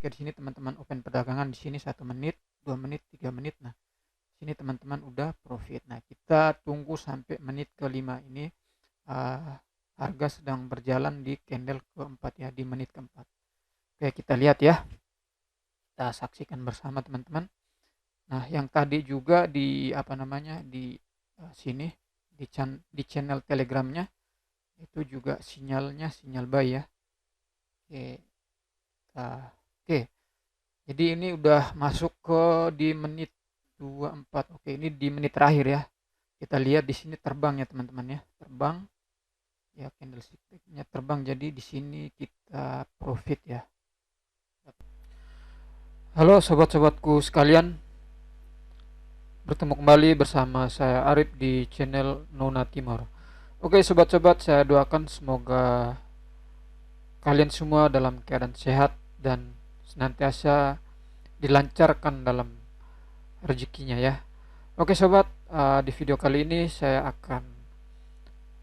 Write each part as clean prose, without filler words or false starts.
Oke, di sini teman-teman open perdagangan di sini 1 menit, 2 menit, 3 menit. Nah, sini teman-teman udah profit. Nah, kita tunggu sampai menit kelima ini uh, harga sedang berjalan di candle keempat ya, di menit keempat. Oke, kita lihat ya. Kita saksikan bersama teman-teman. Nah, yang tadi juga di di sini di channel Telegramnya itu juga sinyalnya sinyal buy ya. Oke. Oke. Jadi ini udah masuk ke di menit 24. Oke, ini di menit terakhir ya. Kita lihat di sini terbang ya teman-teman ya. Terbang. Ya, candlestick-nya terbang, jadi di sini kita profit ya. Halo sobat-sobatku sekalian, bertemu kembali bersama saya Arif di channel Nona Timor. Oke sobat-sobat, saya doakan semoga kalian semua dalam keadaan sehat dan senantiasa dilancarkan dalam rezekinya ya. Oke sobat, di video kali ini saya akan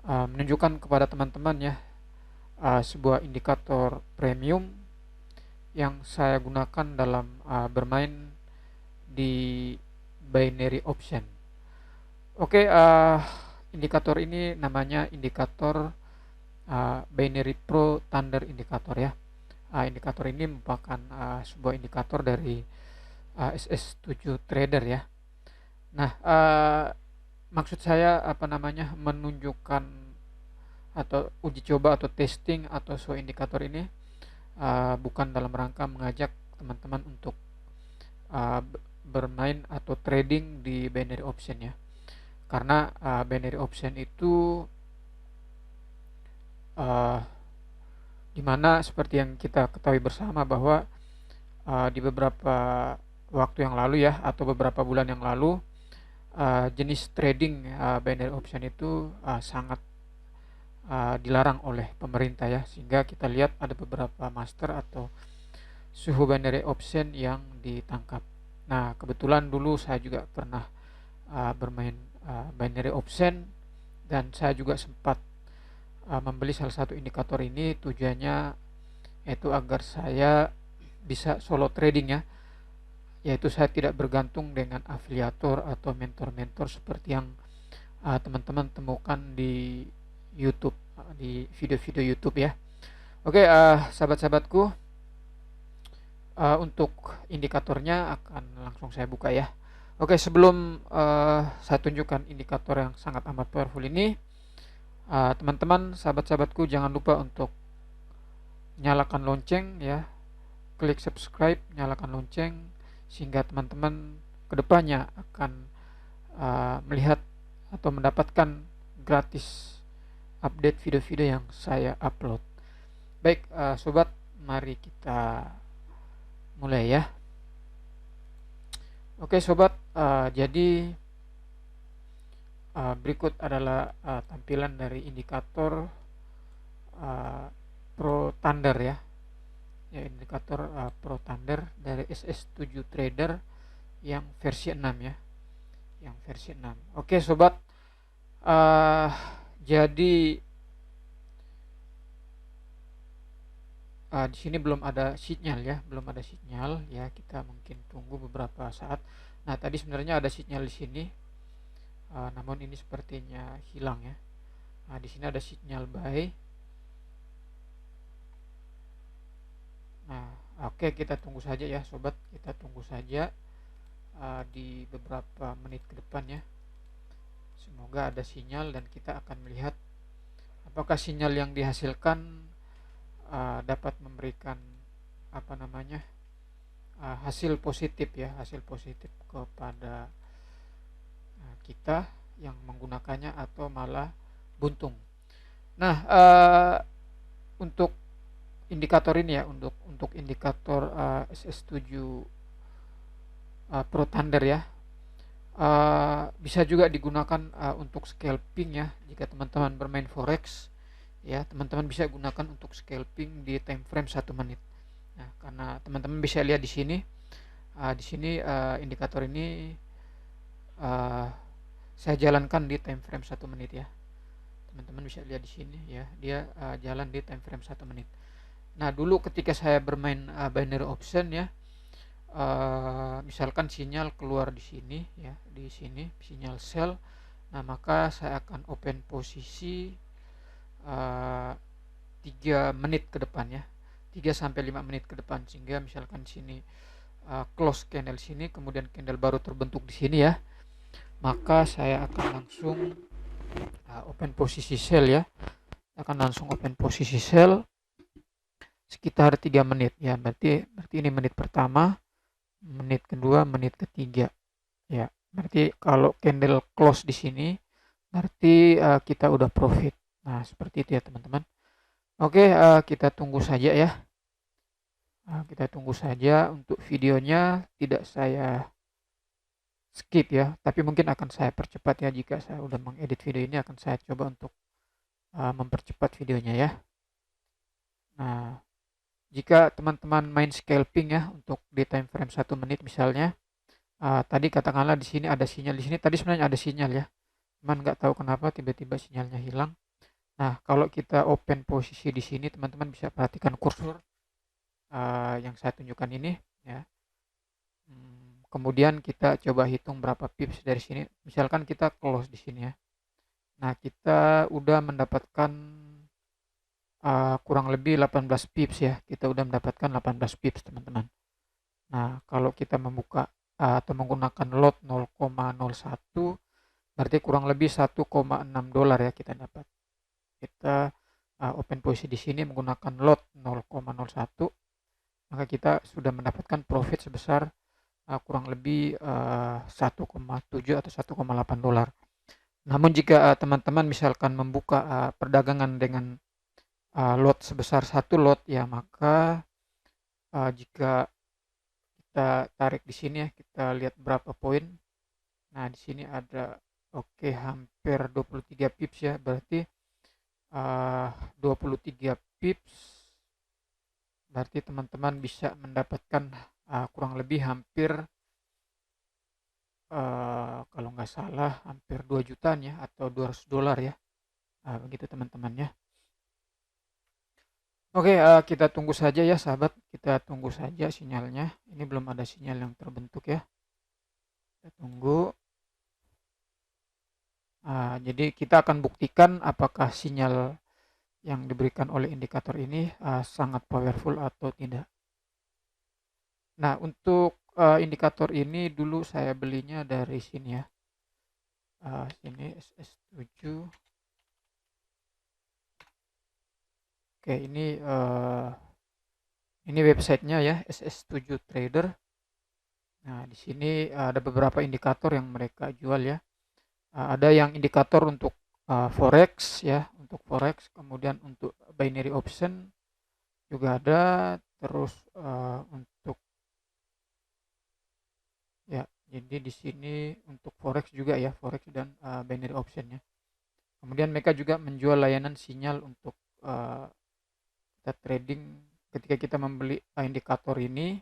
menunjukkan kepada teman-teman ya sebuah indikator premium yang saya gunakan dalam bermain di binary option. Oke, indikator ini namanya indikator binary pro thunder indikator ya. Indikator ini merupakan sebuah indikator dari SS7 trader ya. Nah, maksud saya menunjukkan atau uji coba atau testing atau sebuah indikator ini bukan dalam rangka mengajak teman-teman untuk bermain atau trading di binary option ya, karena binary option itu dimana seperti yang kita ketahui bersama bahwa di beberapa waktu yang lalu ya atau beberapa bulan yang lalu jenis trading binary option itu sangat dilarang oleh pemerintah ya, sehingga kita lihat ada beberapa master atau suhu binary option yang ditangkap. Nah, kebetulan dulu saya juga pernah bermain binary option dan saya juga sempat membeli salah satu indikator ini. Tujuannya yaitu agar saya bisa solo trading ya, yaitu saya tidak bergantung dengan afiliator atau mentor-mentor seperti yang teman-teman temukan di YouTube, di video-video YouTube ya. Oke, sahabat-sahabatku, untuk indikatornya akan langsung saya buka ya. Oke, sebelum saya tunjukkan indikator yang sangat amat powerful ini, teman-teman, sahabat-sahabatku, jangan lupa untuk nyalakan lonceng ya, klik subscribe, nyalakan lonceng, sehingga teman-teman kedepannya akan melihat atau mendapatkan gratis update video-video yang saya upload. Baik, sobat, mari kita mulai ya. Oke sobat, jadi berikut adalah tampilan dari indikator Pro Thunder ya. Indikator Pro Thunder dari SS7 Trader yang versi 6 ya. Yang versi 6. Oke sobat, jadi di sini belum ada sinyal ya, kita mungkin tunggu beberapa saat. Nah, tadi sebenarnya ada sinyal di sini, namun ini sepertinya hilang ya. Nah, di sini ada sinyal buy. Nah, oke, kita tunggu saja ya sobat, kita tunggu saja di beberapa menit ke depan ya. Semoga ada sinyal dan kita akan melihat apakah sinyal yang dihasilkan dapat memberikan hasil positif ya, hasil positif kepada kita yang menggunakannya atau malah buntung. Nah, untuk indikator ini ya, untuk indikator SS7 Pro Thunder ya, bisa juga digunakan untuk scalping ya. Jika teman-teman bermain forex ya, teman-teman bisa gunakan untuk scalping di time frame 1 menit. Nah, karena teman-teman bisa lihat di sini, indikator ini saya jalankan di time frame 1 menit ya. Teman-teman bisa lihat di sini ya, dia jalan di time frame 1 menit. Nah, dulu ketika saya bermain binary option ya, misalkan sinyal keluar di sini ya, di sini sinyal sell. Nah, maka saya akan open posisi 3 menit ke depan ya. 3 sampai 5 menit ke depan, sehingga misalkan sini close candle sini, kemudian candle baru terbentuk di sini ya, maka saya akan langsung open posisi sell ya. Akan langsung open posisi sell sekitar 3 menit ya. Berarti ini menit pertama, menit kedua, menit ketiga ya. Berarti kalau candle close di sini berarti kita udah profit. Nah, seperti itu ya teman-teman. Oke, kita tunggu saja ya. Kita tunggu saja untuk videonya, tidak saya skip ya, tapi mungkin akan saya percepat ya. Jika saya udah mengedit video ini, akan saya coba untuk mempercepat videonya ya. Nah, jika teman-teman main scalping ya untuk di time frame 1 menit misalnya, tadi katakanlah di sini ada sinyal, di sini tadi sebenarnya ada sinyal ya, cuman nggak tahu kenapa tiba-tiba sinyalnya hilang. Nah, kalau kita open posisi di sini, teman-teman bisa perhatikan kursor yang saya tunjukkan ini ya. Kemudian kita coba hitung berapa pips dari sini. Misalkan kita close di sini ya. Nah, kita udah mendapatkan kurang lebih 18 pips ya. Kita udah mendapatkan 18 pips, teman-teman. Nah, kalau kita membuka atau menggunakan lot 0,01, berarti kurang lebih 1,6 dolar ya kita dapat. Kita open posisi di sini menggunakan lot 0,01, maka kita sudah mendapatkan profit sebesar kurang lebih 1,7 atau 1,8 dolar. Namun jika teman-teman misalkan membuka perdagangan dengan lot sebesar 1 lot ya, maka jika kita tarik di sini ya, kita lihat berapa poin. Nah, di sini ada hampir 23 pips ya, berarti 23 pips berarti teman-teman bisa mendapatkan kurang lebih hampir kalau nggak salah hampir 2 jutaan ya, atau 200 dolar ya. Begitu teman-teman ya. Oke, kita tunggu saja ya sahabat, kita tunggu saja sinyalnya. Ini belum ada sinyal yang terbentuk ya. Kita tunggu. Jadi kita akan buktikan apakah sinyal yang diberikan oleh indikator ini sangat powerful atau tidak. Nah, untuk indikator ini dulu saya belinya dari sini ya. Sini SS7. Oke, ini websitenya ya, SS7 Trader. Nah, di sini ada beberapa indikator yang mereka jual ya. Ada yang indikator untuk forex ya, untuk forex, kemudian untuk binary option juga ada, terus untuk ya, jadi di sini untuk forex juga ya, forex dan binary option ya. Kemudian mereka juga menjual layanan sinyal untuk kita trading. Ketika kita membeli indikator ini,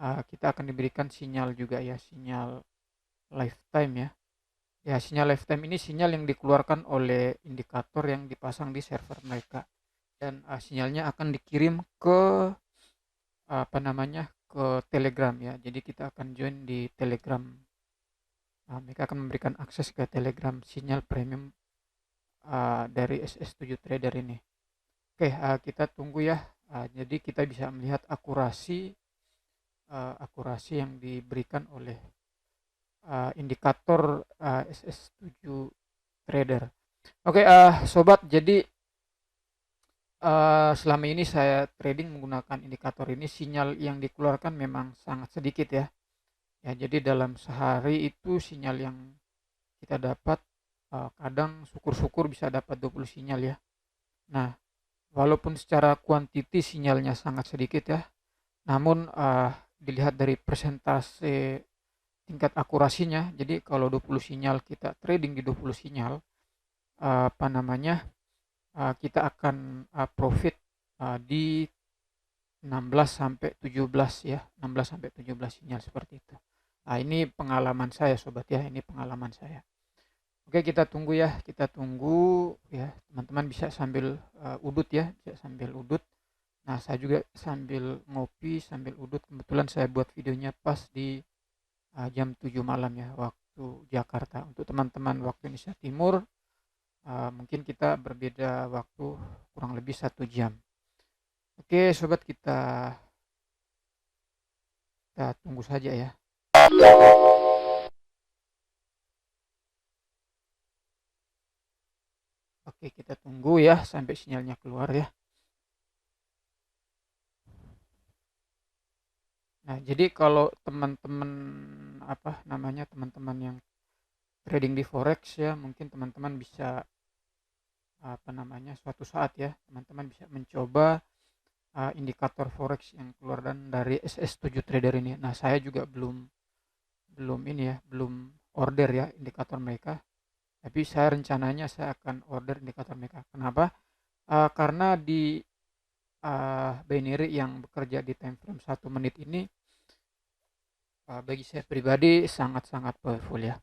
kita akan diberikan sinyal juga ya, sinyal lifetime ya. Ya, sinyal lifetime ini sinyal yang dikeluarkan oleh indikator yang dipasang di server mereka, dan sinyalnya akan dikirim ke ke Telegram ya. Jadi kita akan join di Telegram. Mereka akan memberikan akses ke Telegram sinyal premium dari SS7 Trader ini. Oke, kita tunggu ya. Jadi kita bisa melihat akurasi yang diberikan oleh indikator SS7 Trader. Oke, sobat, jadi selama ini saya trading menggunakan indikator ini, sinyal yang dikeluarkan memang sangat sedikit ya. Ya, jadi dalam sehari itu sinyal yang kita dapat kadang syukur-syukur bisa dapat 20 sinyal ya. Nah, walaupun secara kuantiti sinyalnya sangat sedikit ya, namun dilihat dari persentase tingkat akurasinya, jadi kalau 20 sinyal kita trading di 20 sinyal, kita akan profit di 16 sampai 17 ya, 16 sampai 17 sinyal seperti itu. Ini pengalaman saya sobat ya, ini pengalaman saya. Oke, kita tunggu ya, kita tunggu ya. Teman-teman bisa sambil udut ya, bisa sambil udut. Nah, saya juga sambil ngopi, sambil udut, kebetulan saya buat videonya pas di jam 7 malam ya, waktu Jakarta. Untuk teman-teman waktu Indonesia Timur, mungkin kita berbeda waktu kurang lebih 1 jam. Oke, sobat, kita tunggu saja ya. Oke, kita tunggu ya sampai sinyalnya keluar ya. Nah, jadi kalau teman-teman teman-teman yang trading di forex ya, mungkin teman-teman bisa suatu saat ya, teman-teman bisa mencoba indikator forex yang keluar dan dari SS7 Trader ini. Nah, saya juga belum belum ini ya, belum order ya indikator mereka. Tapi saya rencananya saya akan order indikator mereka. Kenapa? Karena di binary yang bekerja di time frame 1 menit ini bagi saya pribadi sangat-sangat powerful ya.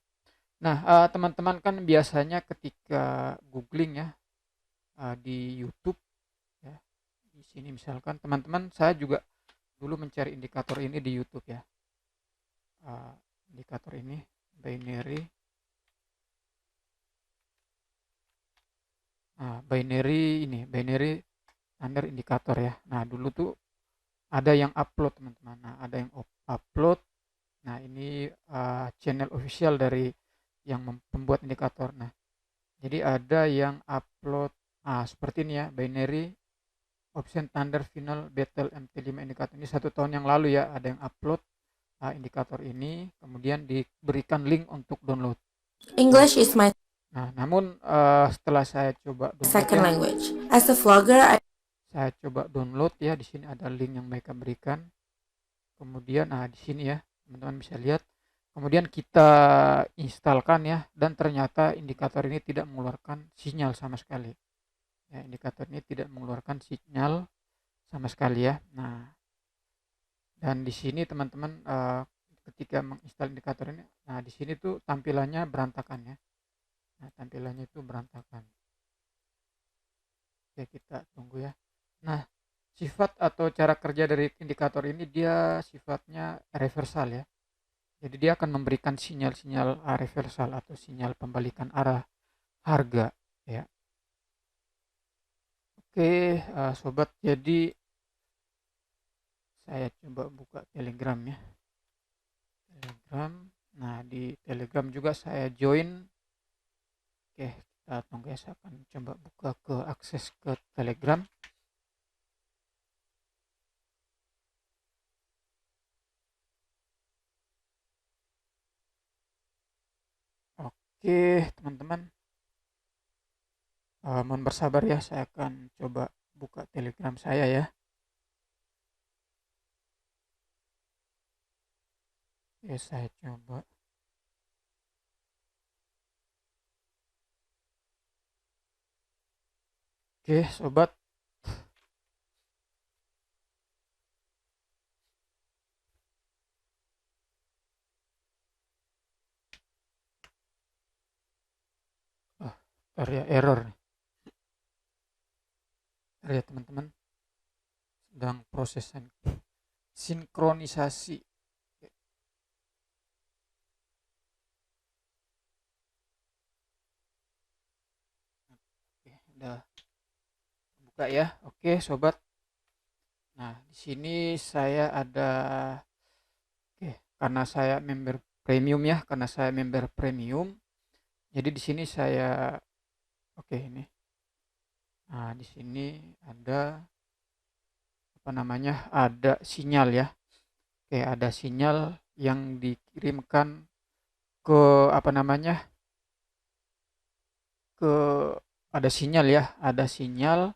Nah, teman-teman kan biasanya ketika googling ya di YouTube ya, di sini misalkan teman-teman, saya juga dulu mencari indikator ini di YouTube ya. Indikator ini binary, binary standard indikator ya. Nah, dulu tuh ada yang upload teman-teman. Nah, ada yang upload. Nah, ini channel official dari yang membuat indikator. Nah, jadi ada yang upload seperti ini ya, binary option thunder final battle MT5 indikator. Ini 1 tahun yang lalu ya, ada yang upload indikator ini, kemudian diberikan link untuk download. English is my Namun setelah saya coba download second ya, language. As a vlogger, saya coba download ya, di sini ada link yang mereka berikan. Kemudian di sini ya, teman-teman bisa lihat. Kemudian kita instalkan ya, dan ternyata indikator ini tidak mengeluarkan sinyal sama sekali. Ya, indikator ini tidak mengeluarkan sinyal sama sekali ya. Nah, dan di sini teman-teman ketika menginstal indikator ini, nah di sini tuh tampilannya berantakan ya. Nah, tampilannya itu berantakan. Oke, kita tunggu ya. Nah, sifat atau cara kerja dari indikator ini dia sifatnya reversal ya. Jadi dia akan memberikan sinyal-sinyal reversal atau sinyal pembalikan arah harga ya. Oke, sobat, jadi saya coba buka Telegram ya. Telegram. Nah, di Telegram juga saya join. Oke, kita tunggu ya, saya akan coba buka ke akses ke Telegram. Oke, teman-teman. Mohon bersabar ya, saya akan coba buka Telegram saya ya. Oke, saya coba. Oke, sobat. Area error nih. Ya teman-teman, sedang proses sinkronisasi. Oke, udah buka ya. Oke, sobat. Nah, di sini saya ada, karena saya member premium ya, karena saya member premium. Jadi di sini saya ini. Nah, di sini ada ada sinyal ya. Oke, ada sinyal yang dikirimkan ke ke ada sinyal ya, ada sinyal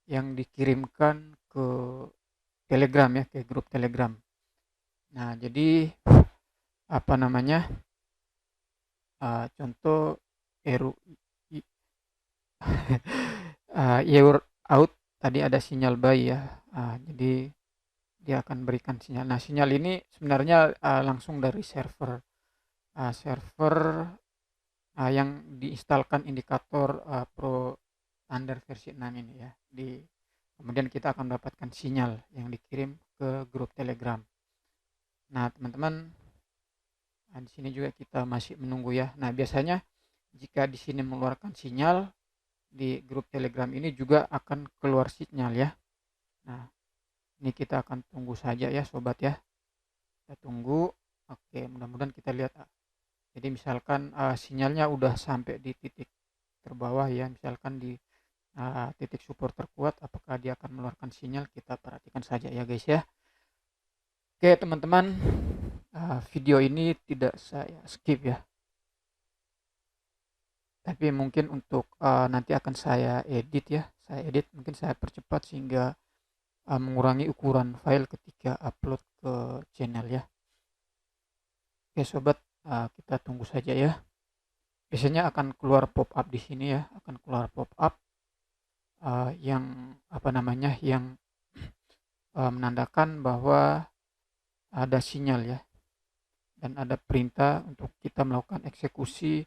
yang dikirimkan ke Telegram ya, ke grup Telegram. Nah, jadi contoh eru year out tadi ada sinyal buy ya. Jadi dia akan berikan sinyal. Nah, sinyal ini sebenarnya langsung dari server yang diinstalkan indikator Pro Standard versi 6 ini ya, di Kemudian kita akan mendapatkan sinyal yang dikirim ke grup Telegram. Nah, teman-teman, di sini juga kita masih menunggu ya. Nah, biasanya jika di sini mengeluarkan sinyal, di grup Telegram ini juga akan keluar sinyal ya. Nah, ini kita akan tunggu saja ya sobat ya. Kita tunggu. Oke, mudah-mudahan kita lihat. Jadi misalkan sinyalnya udah sampai di titik terbawah ya, misalkan di titik support terkuat, apakah dia akan mengeluarkan sinyal, kita perhatikan saja ya guys ya. Oke teman-teman, video ini tidak saya skip ya, tapi mungkin untuk nanti akan saya edit ya, mungkin saya percepat sehingga mengurangi ukuran file ketika upload ke channel ya. Oke sobat, kita tunggu saja ya. Biasanya akan keluar pop up di sini ya, akan keluar pop up yang yang menandakan bahwa ada sinyal ya, dan ada perintah untuk kita melakukan eksekusi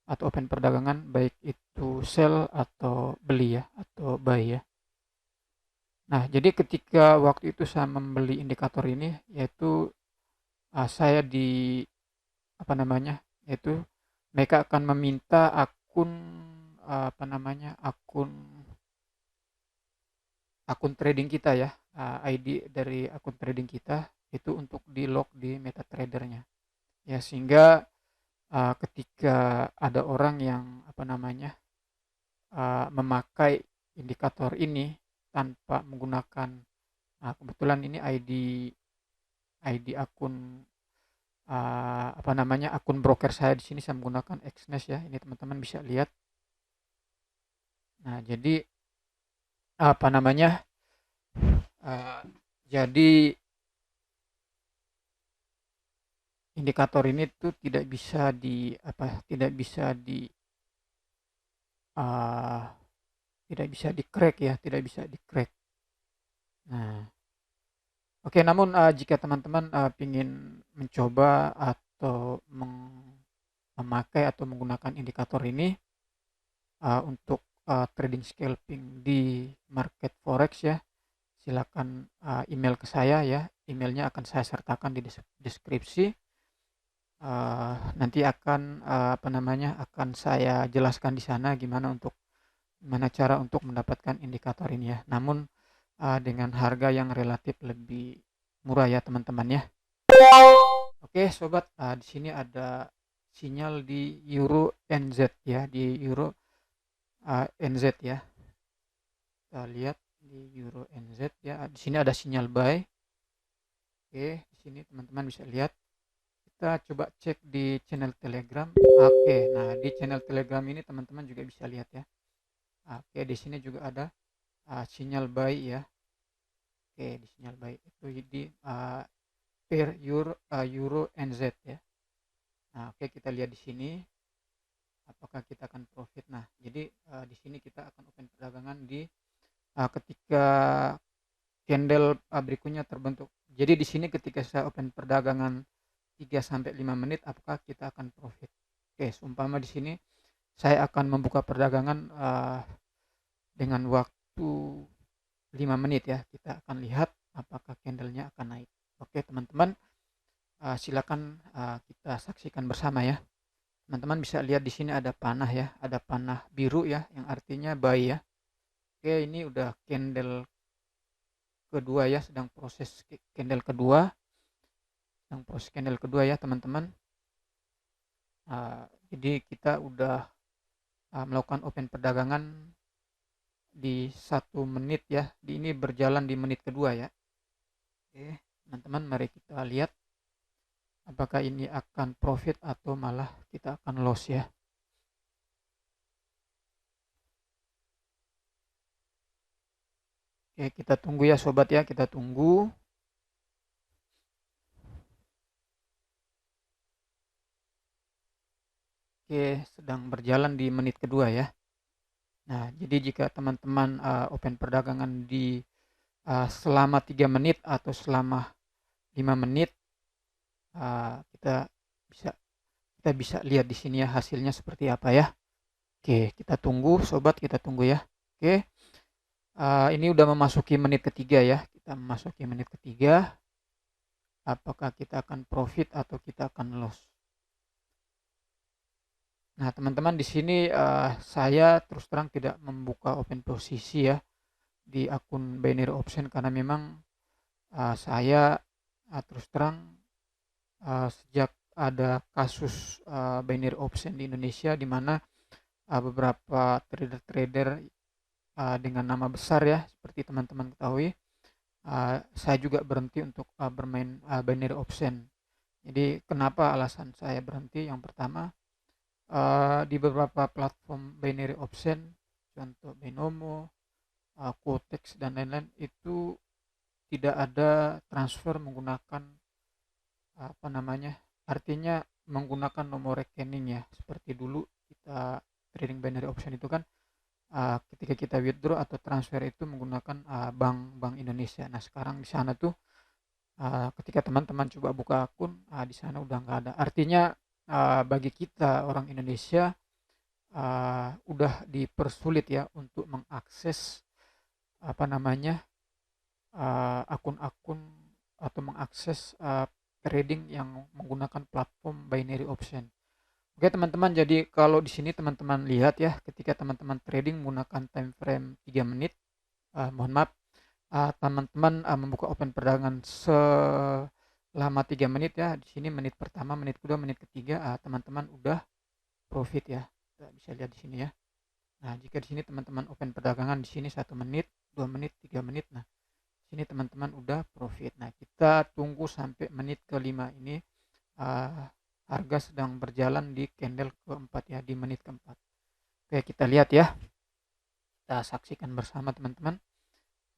atau open perdagangan, baik itu sell atau beli ya, atau buy ya. Nah, jadi ketika waktu itu saya membeli indikator ini, yaitu saya yaitu mereka akan meminta akun akun trading kita ya, ID dari akun trading kita itu untuk di log di MetaTrader-nya ya, sehingga ketika ada orang yang memakai indikator ini tanpa menggunakan kebetulan ini ID akun akun broker saya di sini, saya menggunakan Exness ya, ini teman-teman bisa lihat. Nah, jadi jadi indikator ini tuh tidak bisa di crack ya, tidak bisa di crack. Nah, oke, namun jika teman-teman ingin mencoba atau memakai atau menggunakan indikator ini untuk trading scalping di market forex ya, silakan email ke saya ya. Emailnya akan saya sertakan di deskripsi. Nanti akan akan saya jelaskan di sana gimana cara untuk mendapatkan indikator ini ya. Namun dengan harga yang relatif lebih murah ya teman-teman ya. Oke sobat, di sini ada sinyal di Euro NZ ya, di Euro NZ ya. Kita lihat di Euro NZ ya, di sini ada sinyal buy. Oke, di sini teman-teman bisa lihat. Kita coba cek di channel Telegram. Oke, nah di channel Telegram ini teman-teman juga bisa lihat ya. Oke, di sini juga ada sinyal buy ya. Oke, di sinyal buy itu di pair Euro NZ ya. Nah, oke, kita lihat di sini apakah kita akan profit. Nah, jadi di sini kita akan open perdagangan di ketika candle berikutnya terbentuk. Jadi di sini ketika saya open perdagangan 3 sampai 5 menit, apakah kita akan profit. Oke, seumpama di sini saya akan membuka perdagangan dengan waktu 5 menit ya. Kita akan lihat apakah candlenya akan naik. Oke, teman-teman, silakan kita saksikan bersama ya. Teman-teman bisa lihat di sini ada panah ya, ada panah biru ya, yang artinya buy ya. Oke, ini udah candle kedua ya, sedang proses candle kedua ya teman-teman. Jadi kita udah melakukan open perdagangan di 1 menit ya, ini berjalan di menit kedua ya. Oke teman-teman, mari kita lihat apakah ini akan profit atau malah kita akan loss ya. Oke, kita tunggu ya sobat ya, kita tunggu. Oke, sedang berjalan di menit kedua ya. Nah, jadi jika teman-teman open perdagangan di selama 3 menit atau selama 5 menit, kita bisa lihat di sini ya hasilnya seperti apa ya. Oke, kita tunggu sobat, kita tunggu ya. Oke, Ini udah memasuki menit ketiga ya. Kita memasuki menit ketiga. Apakah kita akan profit atau kita akan loss? Nah, teman-teman di sini saya terus terang tidak membuka open posisi ya di akun binary option karena memang saya terus terang sejak ada kasus binary option di Indonesia di mana beberapa trader-trader dengan nama besar ya seperti teman-teman ketahui, saya juga berhenti untuk bermain binary option. Jadi kenapa alasan saya berhenti? Yang pertama, di beberapa platform binary option, contoh Binomo, Quotex dan lain-lain itu tidak ada transfer menggunakan apa namanya? Artinya menggunakan nomor rekening ya. Seperti dulu kita trading binary option itu kan ketika kita withdraw atau transfer itu menggunakan Bank Indonesia. Nah, sekarang di sana tuh ketika teman-teman coba buka akun di sana udah nggak ada. Artinya bagi kita orang Indonesia udah dipersulit ya untuk mengakses apa namanya akun-akun atau mengakses trading yang menggunakan platform binary option. Oke teman-teman, jadi kalau di sini teman-teman lihat ya, ketika teman-teman trading menggunakan time frame 3 menit, mohon maaf, teman-teman membuka open perdagangan selama 3 menit ya. Di sini menit pertama, menit kedua, menit ketiga, teman-teman udah profit ya. Kita bisa lihat di sini ya. Nah, jika di sini teman-teman open perdagangan di sini 1 menit, 2 menit, 3 menit. Nah, sini teman-teman udah profit. Nah, kita tunggu sampai menit kelima ini uh, harga sedang berjalan di candle keempat ya, di menit keempat. Oke, kita lihat ya. Kita saksikan bersama teman-teman.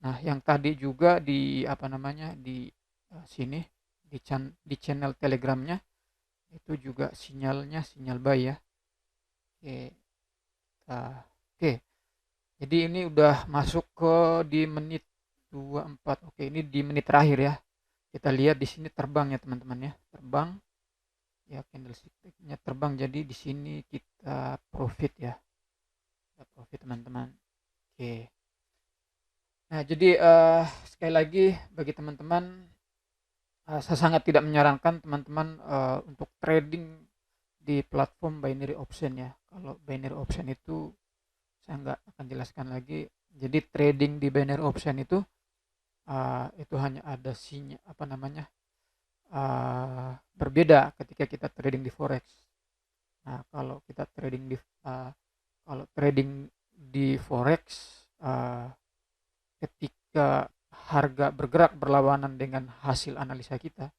Nah, yang tadi juga di apa namanya di sini di channel Telegramnya itu juga sinyalnya sinyal buy ya. Oke, oke. Jadi ini udah masuk ke di menit 24. Oke, ini di menit terakhir ya. Kita lihat di sini terbang ya teman-teman ya, terbang ya candlesticknya terbang. Jadi di sini kita profit ya, kita profit teman-teman. Oke. Nah jadi sekali lagi bagi teman-teman, saya sangat tidak menyarankan teman-teman untuk trading di platform binary option ya. Kalau binary option itu saya nggak akan jelaskan lagi. Jadi trading di binary option itu hanya ada sinyal apa namanya berbeda ketika kita trading di forex. Nah kalau trading di forex ketika harga bergerak berlawanan dengan hasil analisa kita,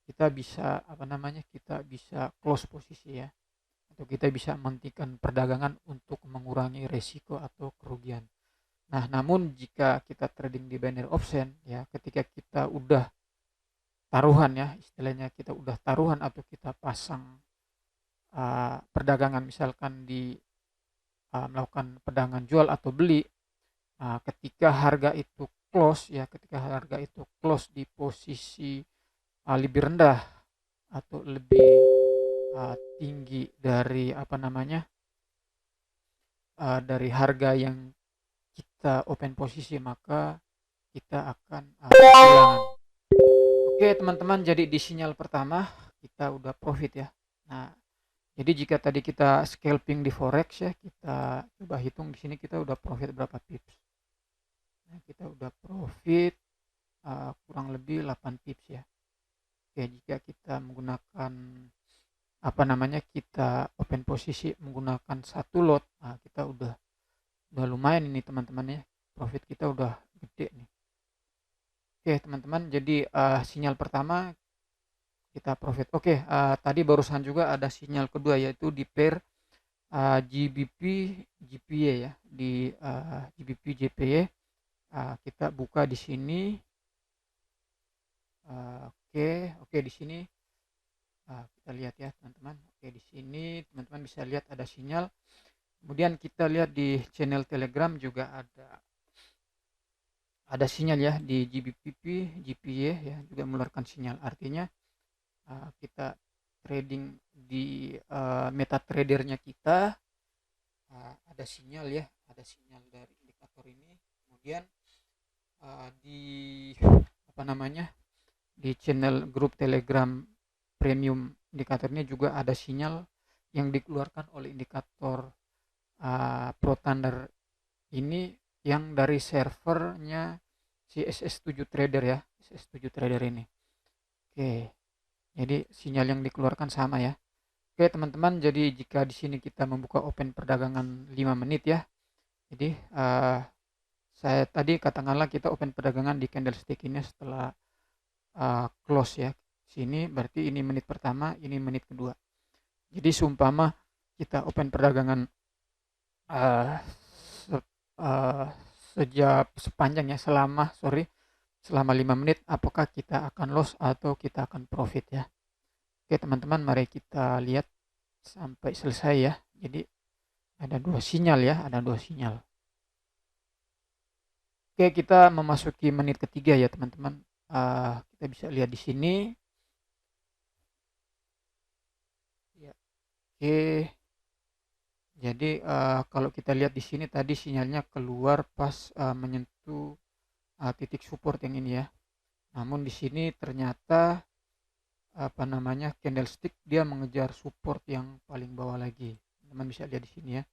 kita bisa apa namanya kita bisa close posisi ya, atau kita bisa menghentikan perdagangan untuk mengurangi resiko atau kerugian. Nah, namun jika kita trading di binary option ya, ketika kita udah taruhan ya, istilahnya kita udah taruhan atau kita pasang perdagangan misalkan di melakukan perdagangan jual atau beli, ketika harga itu close ya, ketika harga itu close di posisi lebih rendah atau lebih tinggi dari apa namanya dari harga yang kita open posisi, maka kita akan kehilangan. Oke teman-teman, jadi di sinyal pertama kita udah profit ya. Nah, jadi jika tadi kita scalping di forex ya, kita coba hitung di sini kita udah profit berapa pips. Nah, kita udah profit kurang lebih 8 pips ya. Oke, jika kita menggunakan apa namanya kita open posisi menggunakan satu lot, kita udah lumayan ini teman-teman ya. Profit kita udah gede nih. Oke teman-teman, jadi sinyal pertama kita profit. Oke, tadi barusan juga ada sinyal kedua yaitu di pair GBP JPY ya, di GBP JPY kita buka di sini. Oke di sini kita lihat ya teman-teman. Oke, di sini teman-teman bisa lihat ada sinyal. Kemudian kita lihat di channel Telegram juga ada sinyal ya di GBP JPY ya, juga mengeluarkan sinyal. Artinya kita trading di MetaTrader-nya kita ada sinyal ya, ada sinyal dari indikator ini. kemudian di apa namanya, di channel grup Telegram premium indikator ini juga ada sinyal yang dikeluarkan oleh indikator Pro Thunder ini yang dari servernya si SS7 Trader ya, SS7 Trader ini. Oke, jadi sinyal yang dikeluarkan sama ya. Oke teman-teman, jadi jika di sini kita membuka open perdagangan 5 menit ya. Jadi saya tadi katakanlah kita open perdagangan di candlestick ini setelah close ya. Sini berarti ini menit pertama, ini menit kedua. Jadi seumpama kita open perdagangan sepanjang ya, selama 5 menit, apakah kita akan loss atau kita akan profit ya. Oke teman-teman, mari kita lihat sampai selesai ya. Jadi ada dua sinyal ya, ada dua sinyal. Oke, kita memasuki menit ketiga ya teman-teman. Kita bisa lihat di sini. Ya. Oke. Jadi kalau kita lihat di sini tadi sinyalnya keluar pas menyentuh titik support yang ini ya. Namun di sini ternyata candlestick dia mengejar support yang paling bawah lagi. Teman bisa lihat di sini ya,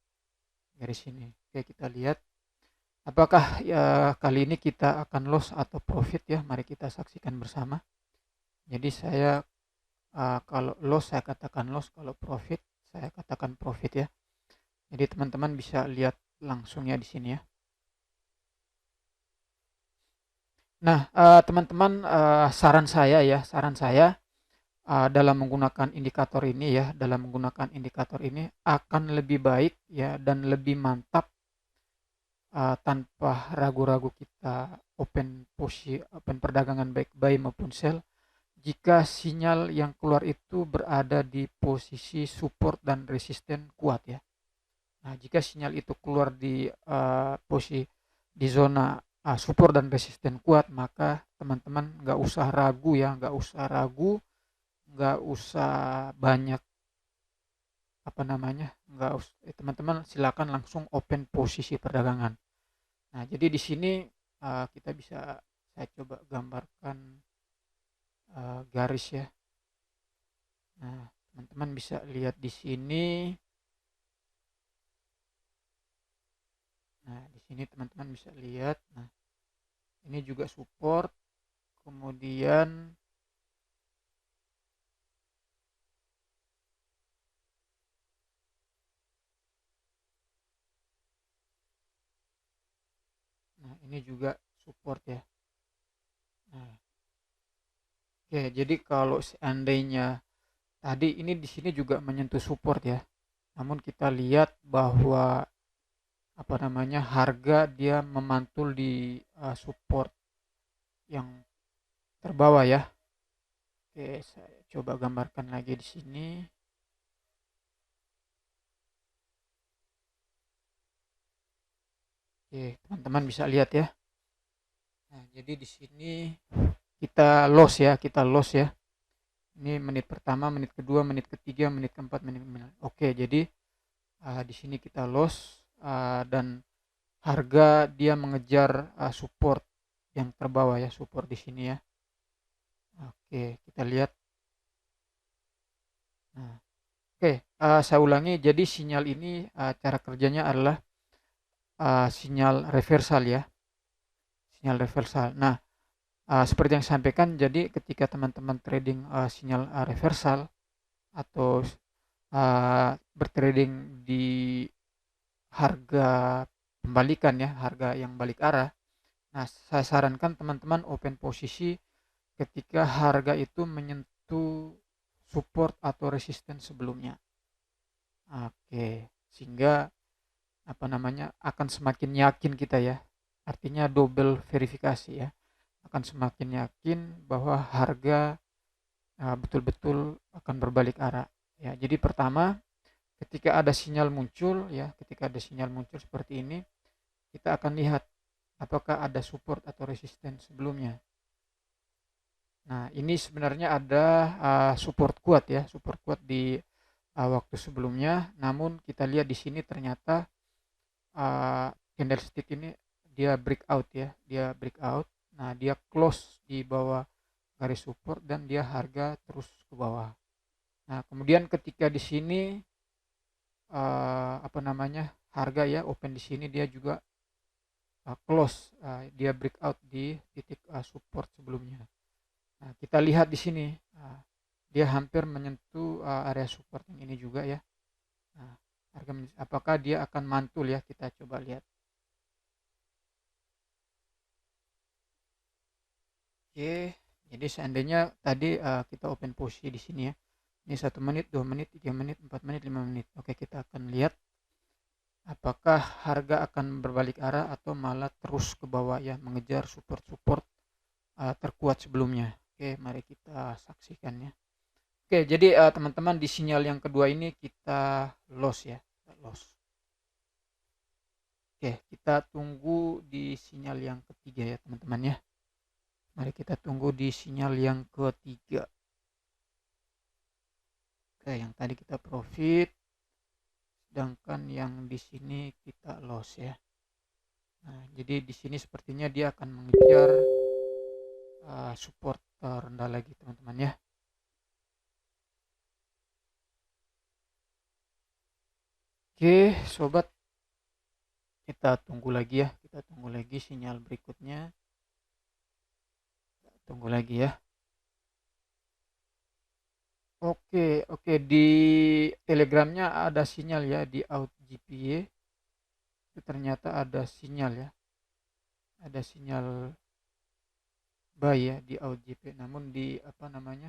garis sini. Oke, kita lihat apakah ya kali ini kita akan loss atau profit ya. Mari kita saksikan bersama. Jadi saya kalau loss saya katakan loss, kalau profit saya katakan profit ya. Jadi teman-teman bisa lihat langsung ya di sini ya. Nah teman-teman, saran saya dalam menggunakan indikator ini ya, akan lebih baik ya dan lebih mantap tanpa ragu-ragu kita open perdagangan baik buy maupun sell jika sinyal yang keluar itu berada di posisi support dan resisten kuat ya. Nah, jika sinyal itu keluar di posisi di zona support dan resisten kuat, maka teman-teman nggak usah ragu ya, nggak usah banyak teman-teman silakan langsung open posisi perdagangan. Nah, jadi di sini saya coba gambarkan garis ya. Nah, teman-teman bisa lihat di sini. Nah, di sini teman-teman bisa lihat. Nah, ini juga support. Kemudian nah, ini juga support ya. Nah, oke, jadi kalau seandainya tadi ini di sini juga menyentuh support ya. Namun kita lihat bahwa harga dia memantul di support yang terbawah ya. Oke, saya coba gambarkan lagi di sini. Oke, teman-teman bisa lihat ya. Nah, jadi di sini kita loss ya. Ini menit pertama, menit kedua, menit ketiga, menit keempat, menit. Oke, jadi di sini kita loss dan harga dia mengejar support yang terbawah ya, support di sini ya. Oke, kita lihat. Nah, oke, saya ulangi. Jadi sinyal ini cara kerjanya adalah sinyal reversal ya, sinyal reversal. Nah, seperti yang saya sampaikan, jadi ketika teman-teman trading sinyal reversal atau bertrading di harga pembalikan ya, harga yang balik arah. Nah, saya sarankan teman-teman open posisi ketika harga itu menyentuh support atau resisten sebelumnya. Oke, sehingga akan semakin yakin kita ya. Artinya double verifikasi ya. Akan semakin yakin bahwa harga betul-betul akan berbalik arah. Ya, jadi pertama ketika ada sinyal muncul seperti ini, kita akan lihat apakah ada support atau resisten sebelumnya. Nah, ini sebenarnya ada support kuat di waktu sebelumnya. Namun kita lihat di sini ternyata candlestick ini dia breakout ya, dia breakout. Nah, dia close di bawah garis support dan dia harga terus ke bawah. Nah, kemudian ketika di sini apa namanya, harga ya open di sini dia juga close, dia breakout di titik support sebelumnya. Nah, kita lihat di sini dia hampir menyentuh area support yang ini juga ya. Nah, apakah dia akan mantul ya, kita coba lihat. Oke, jadi seandainya tadi kita open posisi di sini ya. Ini 1 menit, 2 menit, 3 menit, 4 menit, 5 menit. Oke, kita akan lihat apakah harga akan berbalik arah atau malah terus ke bawah ya, mengejar support-support terkuat sebelumnya. Oke, mari kita saksikan ya. Oke, jadi teman-teman di sinyal yang kedua ini kita loss ya, loss. Oke, kita tunggu di sinyal yang ketiga ya teman-teman ya. Mari kita tunggu di sinyal yang ketiga. Oke, yang tadi kita profit, sedangkan yang di sini kita loss ya. Nah, jadi di sini sepertinya dia akan mengejar support terendah lagi teman-teman ya. Oke, sobat, kita tunggu lagi ya, kita tunggu lagi sinyal berikutnya. Tunggu lagi ya. Oke, di Telegramnya ada sinyal ya, di OutGPY itu ternyata ada sinyal ya, ada sinyal buy ya di OutGPY. Namun di apa namanya,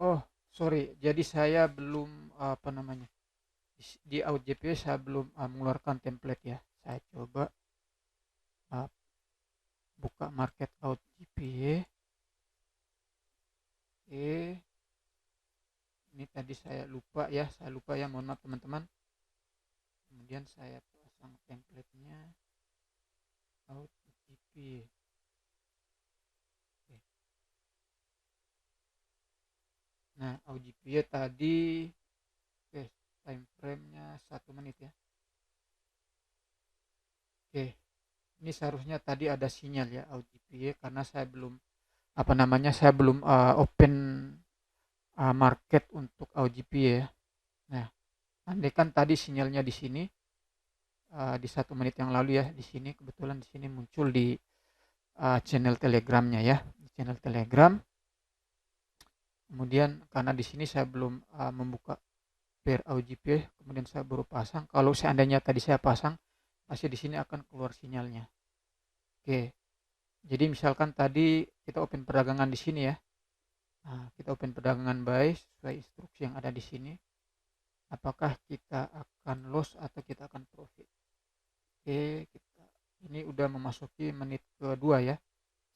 oh sorry, jadi saya belum apa namanya, di OutGPY saya belum mengeluarkan template ya. Saya coba buka market OutGPY. Oke, ini tadi saya lupa ya, mohon maaf teman-teman. Kemudian saya pasang template-nya OutGPY. Nah, OutGPY tadi time frame-nya 1 menit ya. Oke, ini seharusnya tadi ada sinyal ya OutGPY, karena saya belum apa namanya, saya belum open market untuk OutGPY ya. Nah, andai kan tadi sinyalnya di sini di 1 menit yang lalu ya, di sini kebetulan di sini muncul di channel Telegramnya ya, di channel Telegram. Kemudian karena di sini saya belum membuka pair OutGPY, kemudian saya baru pasang. Kalau seandainya tadi saya pasang, pasti di sini akan keluar sinyalnya. Oke, jadi misalkan tadi kita open perdagangan di sini ya. Nah, kita open perdagangan buy sesuai instruksi yang ada di sini. Apakah kita akan loss atau kita akan profit? Oke, ini udah memasuki menit kedua ya,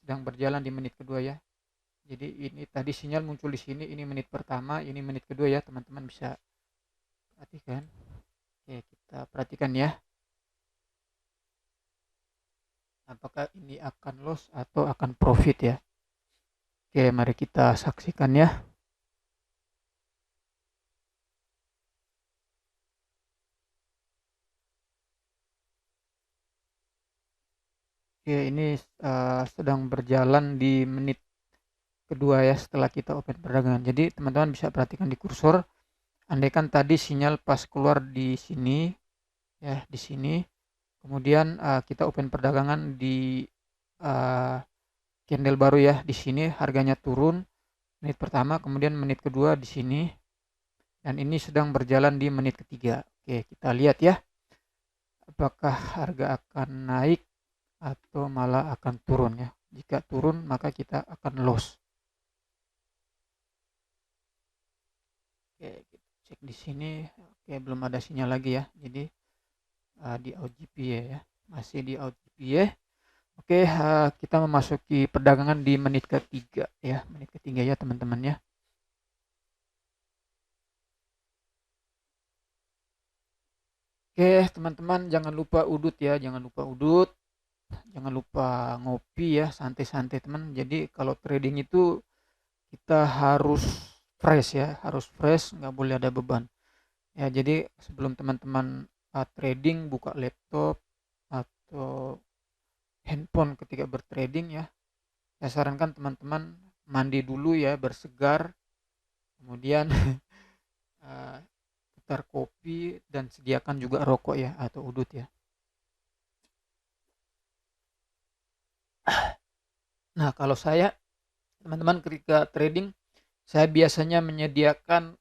sedang berjalan di menit kedua ya. Jadi ini tadi sinyal muncul di sini, ini menit pertama, ini menit kedua ya, teman-teman bisa perhatikan. Oke, kita perhatikan ya, apakah ini akan loss atau akan profit ya. Oke, mari kita saksikan ya. Oke, ini sedang berjalan di menit kedua ya setelah kita open perdagangan. Jadi teman-teman bisa perhatikan di kursor, andaikan tadi sinyal pas keluar di sini ya, di sini, kemudian kita open perdagangan di candle baru ya, di sini harganya turun menit pertama, kemudian menit kedua di sini, dan ini sedang berjalan di menit ketiga. Oke, kita lihat ya, apakah harga akan naik atau malah akan turun ya. Jika turun maka kita akan loss. Oke, kita cek di sini. Oke, belum ada sinyal lagi ya. Jadi di OutGPY ya, masih di OutGPY. Oke, kita memasuki perdagangan di menit ketiga ya, menit ketiga ya teman-teman ya. Oke, teman-teman jangan lupa udut ya, jangan lupa udut. Jangan lupa ngopi ya, santai-santai teman. Jadi kalau trading itu kita harus fresh ya, harus fresh, nggak boleh ada beban. Ya, jadi sebelum teman-teman trading, buka laptop atau handphone ketika bertrading ya, saya sarankan teman-teman mandi dulu ya, bersegar, kemudian putar kopi dan sediakan juga rokok ya atau udut ya. Nah, kalau saya teman-teman ketika trading, saya biasanya menyediakan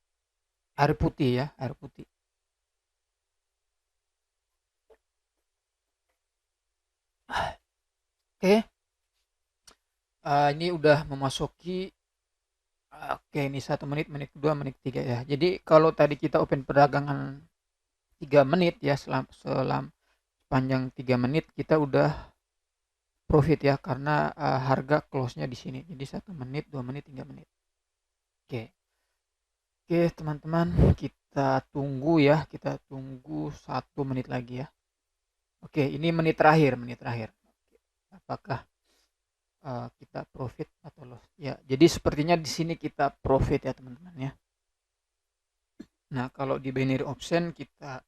air putih ya, air putih. Oke, ini udah memasuki oke, ini 1 menit, menit kedua, menit ketiga ya. Jadi kalau tadi kita open perdagangan 3 menit ya, sepanjang 3 menit kita udah profit ya, karena harga close-nya di sini. Jadi 1 menit, 2 menit, 3 menit. Oke. Oke, teman-teman, kita tunggu ya, kita tunggu 1 menit lagi ya. Oke, ini menit terakhir, menit terakhir. Apakah kita profit atau loss? Ya, jadi sepertinya di sini kita profit ya, teman-teman ya. Nah, kalau di binary option kita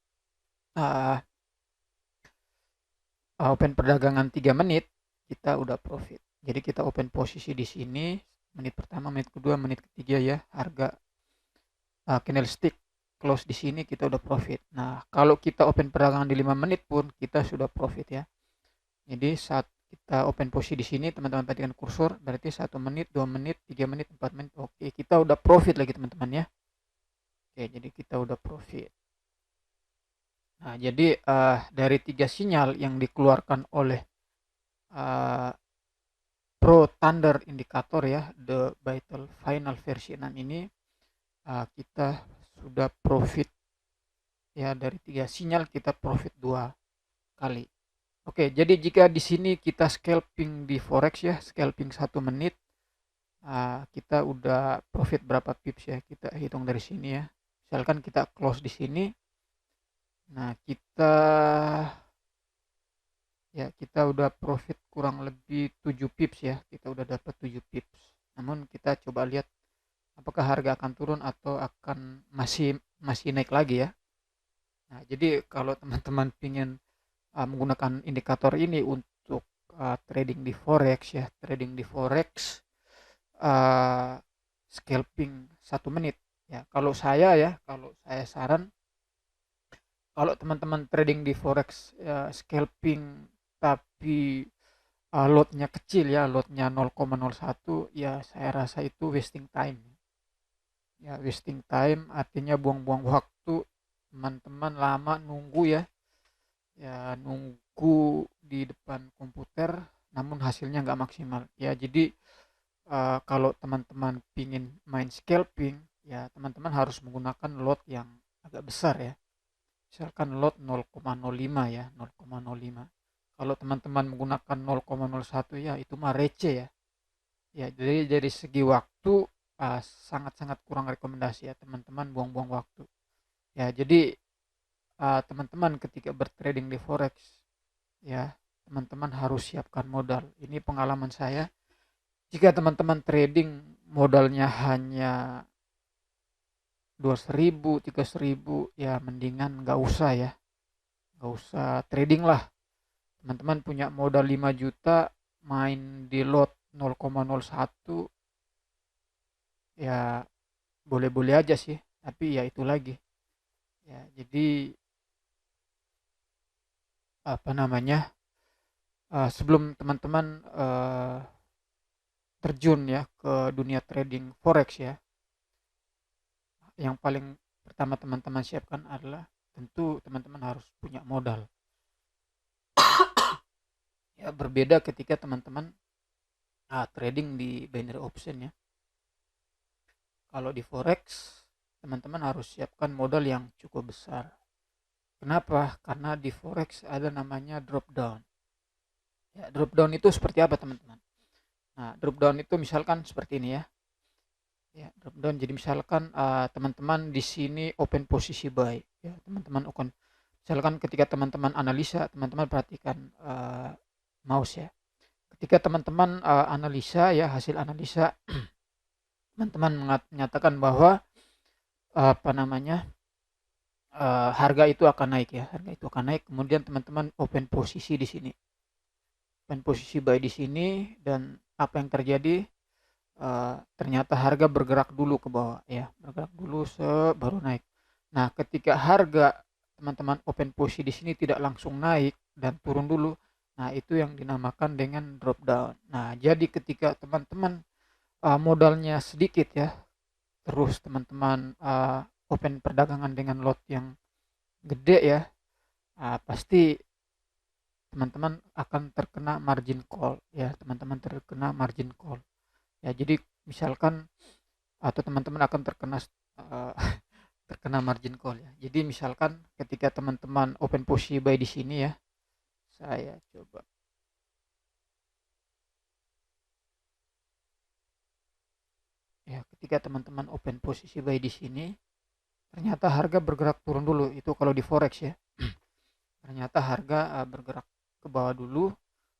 open perdagangan 3 menit, kita udah profit. Jadi kita open posisi di sini, menit pertama, menit kedua, menit ketiga ya, harga candlestick close di sini kita udah profit. Nah, kalau kita open perdagangan di 5 menit pun kita sudah profit ya. Jadi saat kita open posisi di sini, teman-teman perhatikan kursor, berarti 1 menit, 2 menit, 3 menit, 4 menit. Oke, kita udah profit lagi teman-teman ya. Oke, jadi kita udah profit. Nah, jadi dari 3 sinyal yang dikeluarkan oleh Pro Thunder Indicator ya, The Vital Final versi 6 ini, kita sudah profit ya, dari 3 sinyal kita profit 2 kali. Oke, jadi jika di sini kita scalping di forex ya, scalping 1 menit, kita udah profit berapa pips ya, kita hitung dari sini ya. Misalkan kita close di sini, nah kita udah profit kurang lebih 7 pips ya, kita udah dapat 7 pips. Namun kita coba lihat apakah harga akan turun atau akan masih naik lagi ya. Nah, jadi kalau teman-teman ingin menggunakan indikator ini untuk trading di forex ya, trading di forex scalping 1 menit ya. Kalau saya saran, kalau teman-teman trading di forex scalping tapi lotnya kecil ya, lotnya 0,01 ya, saya rasa itu wasting time ya. Wasting time artinya buang-buang waktu, teman-teman lama nunggu ya, nunggu di depan komputer namun hasilnya nggak maksimal ya. Jadi kalau teman-teman pingin main scalping ya, teman-teman harus menggunakan lot yang agak besar ya, misalkan lot 0,05 ya, 0,05. Kalau teman-teman menggunakan 0,01 ya itu mah receh ya. Ya, jadi dari segi waktu sangat-sangat kurang rekomendasi ya, teman-teman buang-buang waktu. Ya, jadi teman-teman ketika bertrading di forex ya, teman-teman harus siapkan modal. Ini pengalaman saya. Jika teman-teman trading modalnya hanya 200.000, 300.000 ya, mendingan nggak usah ya, nggak usah trading lah. Teman-teman punya modal 5 juta main di lot 0,01 ya, boleh-boleh aja sih, tapi ya itu lagi ya. Jadi apa namanya, sebelum teman-teman terjun ya ke dunia trading forex ya, yang paling pertama teman-teman siapkan adalah tentu teman-teman harus punya modal ya. Berbeda ketika teman-teman trading di binary option ya. Kalau di forex teman-teman harus siapkan modal yang cukup besar. Kenapa? Karena di forex ada namanya drop down ya. Drop down itu seperti apa teman-teman? Nah, drop down itu misalkan seperti ini ya. Ya, drop down. Jadi misalkan teman-teman di sini open posisi buy ya, teman-teman open. Misalkan ketika teman-teman analisa, teman-teman perhatikan mouse ya. Ketika teman-teman analisa ya, hasil analisa teman-teman menyatakan bahwa apa namanya, harga itu akan naik ya, harga itu akan naik. Kemudian teman-teman open posisi di sini, open posisi buy di sini, dan apa yang terjadi? Ternyata harga bergerak dulu ke bawah ya, bergerak dulu baru naik. Nah, ketika harga teman-teman open posisi di sini tidak langsung naik dan turun dulu, nah itu yang dinamakan dengan drop down. Nah, jadi ketika teman-teman modalnya sedikit ya, terus teman-teman open perdagangan dengan lot yang gede ya, pasti teman-teman akan terkena margin call ya, teman-teman terkena margin call ya. Jadi misalkan atau teman-teman akan terkena uh, terkena margin call ya. Jadi misalkan ketika teman-teman open posisi buy di sini ya, saya coba ya, ketika teman-teman open posisi buy di sini, ternyata harga bergerak turun dulu. Itu kalau di forex ya. Ternyata harga bergerak ke bawah dulu,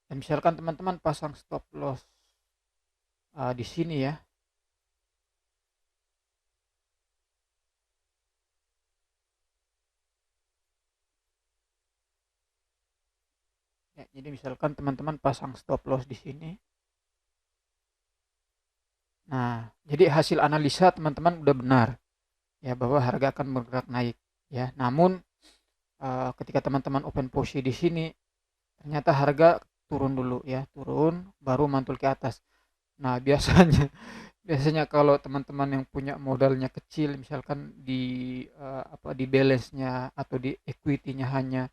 dan misalkan teman-teman pasang stop loss di sini ya. Ya, jadi misalkan teman-teman pasang stop loss di sini. Nah, jadi hasil analisa teman-teman udah benar ya, bahwa harga akan bergerak naik ya. Namun ketika teman-teman open posisi di sini, ternyata harga turun dulu ya, turun baru mantul ke atas. Nah, biasanya biasanya kalau teman-teman yang punya modalnya kecil, misalkan di di balance-nya atau di equity-nya hanya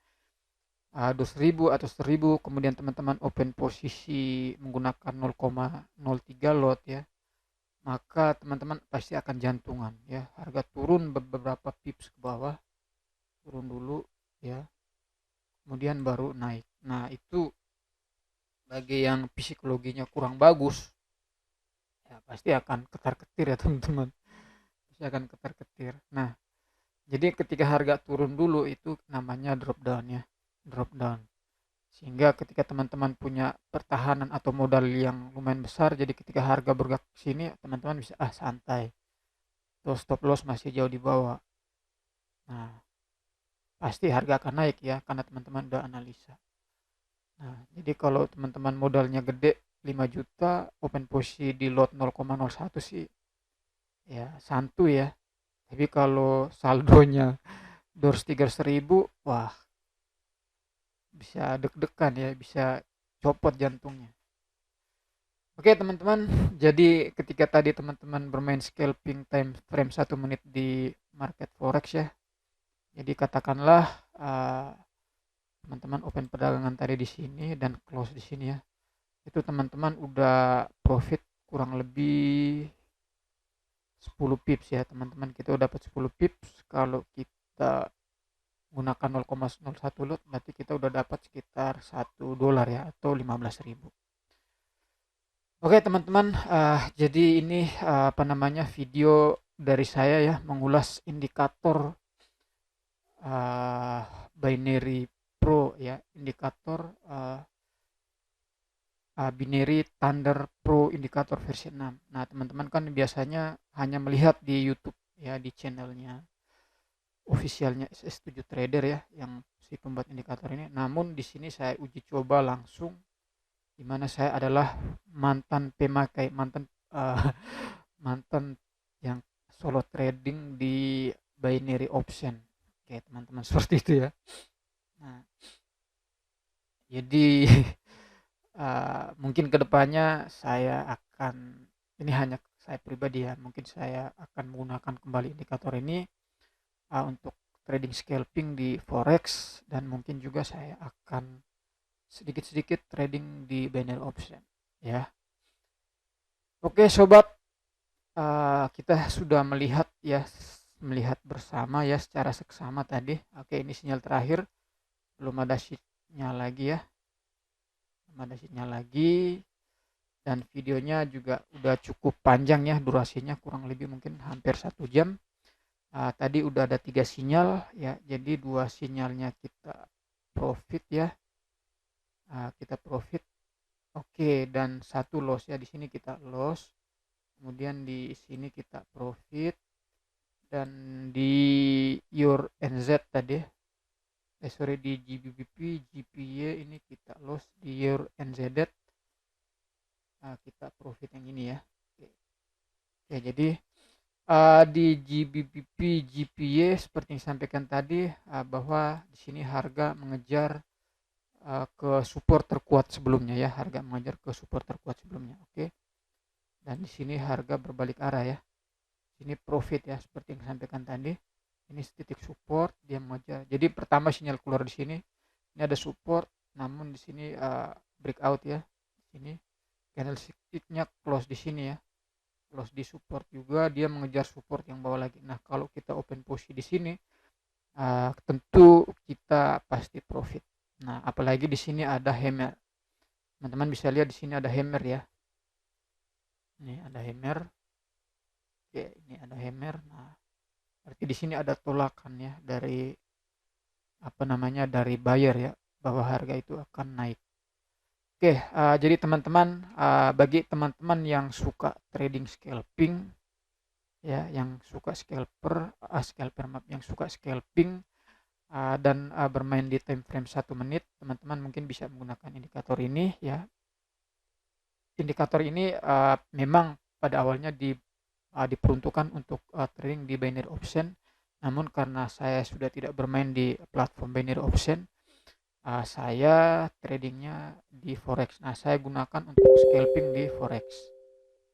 200.000 atau 1.000, kemudian teman-teman open posisi menggunakan 0,03 lot ya, maka teman-teman pasti akan jantungan ya. Harga turun beberapa pips ke bawah, turun dulu ya, kemudian baru naik. Nah, itu bagi yang psikologinya kurang bagus ya, pasti akan ketar-ketir ya teman-teman, pasti akan ketar-ketir. Nah, jadi ketika harga turun dulu itu namanya drop down ya, drop down. Sehingga ketika teman-teman punya pertahanan atau modal yang lumayan besar, jadi ketika harga bergerak ke sini, teman-teman bisa santai, terus stop loss masih jauh di bawah. Nah, pasti harga akan naik ya, karena teman-teman udah analisa. Nah, jadi kalau teman-teman modalnya gede 5 juta, open posisi di lot 0,01 sih ya santuy ya. Tapi kalau saldonya 200-300 ribu, wah, bisa deg-degan ya, bisa copot jantungnya. Oke teman-teman, jadi ketika tadi teman-teman bermain scalping time frame 1 menit di market forex ya, jadi katakanlah teman-teman open perdagangan tadi di sini dan close di sini ya, itu teman-teman udah profit kurang lebih 10 pips ya teman-teman. Kita udah dapat 10 pips. Kalau kita gunakan 0,01 lot, berarti kita udah dapat sekitar $1 ya, atau 15.000. Oke teman-teman, jadi ini video dari saya ya, mengulas indikator binary pro ya, indikator binary thunder pro indikator versi 6. Nah teman-teman kan biasanya hanya melihat di YouTube ya, di channelnya officialnya SS7 Trader ya, yang si pembuat indikator ini. Namun di sini saya uji coba langsung, di mana saya adalah mantan pemakai, mantan yang solo trading di binary option. Oke teman-teman, seperti itu ya. Nah, jadi mungkin kedepannya saya akan, ini hanya saya pribadi ya, mungkin saya akan menggunakan kembali indikator ini untuk trading scalping di forex, dan mungkin juga saya akan sedikit-sedikit trading di binary option ya. Oke sobat, kita sudah melihat ya, melihat bersama ya secara seksama tadi. Oke, ini sinyal terakhir, belum ada sinyal lagi ya, belum ada sinyal lagi, dan videonya juga udah cukup panjang ya, durasinya kurang lebih mungkin hampir 1 jam. Tadi udah ada 3 sinyal ya, jadi 2 sinyalnya kita profit ya, kita profit. Oke, dan 1 loss ya, di sini kita loss, kemudian di sini kita profit, dan di Your NZ tadi, sorry, di GBP, GPY ini kita loss, di Your NZD kita profit yang ini ya. Oke, jadi di GBP, GPY seperti yang disampaikan tadi, bahwa di sini harga mengejar ke support terkuat sebelumnya ya, harga mengejar ke support terkuat sebelumnya. Oke. Dan di sini harga berbalik arah ya. Ini profit ya, seperti yang disampaikan tadi. Ini titik support, dia mengejar. Jadi pertama sinyal keluar di sini. Ini ada support, namun di sini breakout ya. Di sini candlestick-nya close di sini ya. Close di support juga, dia mengejar support yang bawah lagi. Nah, kalau kita open posisi di sini, tentu kita pasti profit. Nah, apalagi di sini ada hammer. Teman-teman bisa lihat di sini ada hammer ya. Ini ada hammer. Oke, ini ada hammer. Nah, berarti di sini ada tolakan ya dari dari buyer ya, bahwa harga itu akan naik. Oke, jadi teman-teman, bagi teman-teman yang suka trading scalping ya, yang suka yang suka scalping dan bermain di time frame 1 menit, teman-teman mungkin bisa menggunakan indikator ini ya. Indikator ini memang pada awalnya diperuntukkan untuk trading di binary option, namun karena saya sudah tidak bermain di platform binary option, saya tradingnya di forex. Nah, saya gunakan untuk scalping di forex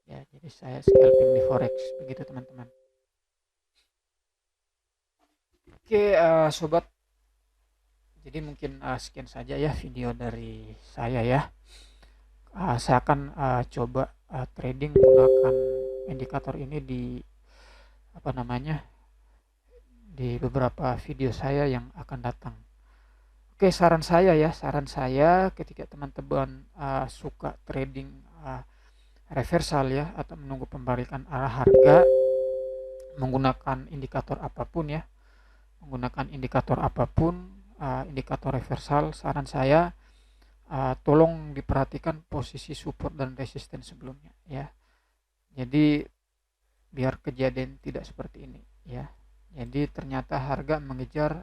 ya, jadi saya scalping di forex begitu teman-teman. Oke, sobat, jadi mungkin sekian saja ya video dari saya ya. Saya akan coba trading menggunakan indikator ini di di beberapa video saya yang akan datang. Oke, saran saya ketika teman-teman suka trading reversal ya, atau menunggu pembalikan arah harga menggunakan indikator apapun ya, indikator reversal, saran saya tolong diperhatikan posisi support dan resisten sebelumnya ya. Jadi biar kejadian tidak seperti ini ya. Jadi ternyata harga mengejar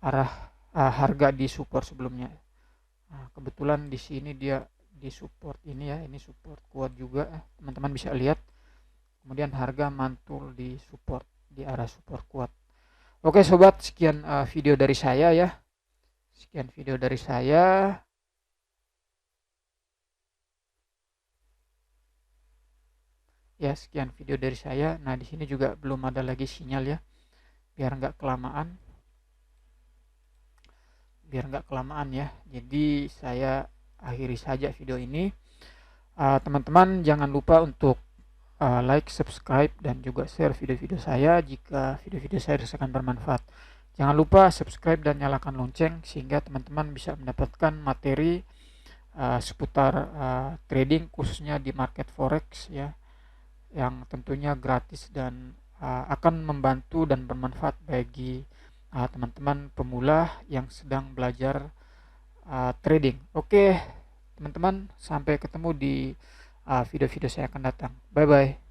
arah harga di support sebelumnya. Kebetulan di sini dia di support ini ya, ini support kuat juga, teman-teman bisa lihat. Kemudian harga mantul di support, di arah support kuat. Oke sobat, sekian video dari saya ya. Sekian video dari saya. Ya, sekian video dari saya. Nah, di sini juga belum ada lagi sinyal ya. Biar nggak kelamaan. Ya. Jadi saya akhiri saja video ini. Teman-teman jangan lupa untuk like, subscribe, dan juga share video-video saya jika video-video saya dirasakan bermanfaat. Jangan lupa subscribe dan nyalakan lonceng sehingga teman-teman bisa mendapatkan materi seputar trading khususnya di market forex ya, yang tentunya gratis dan akan membantu dan bermanfaat bagi teman-teman pemula yang sedang belajar trading. Oke teman-teman, sampai ketemu di video-video saya akan datang. Bye bye.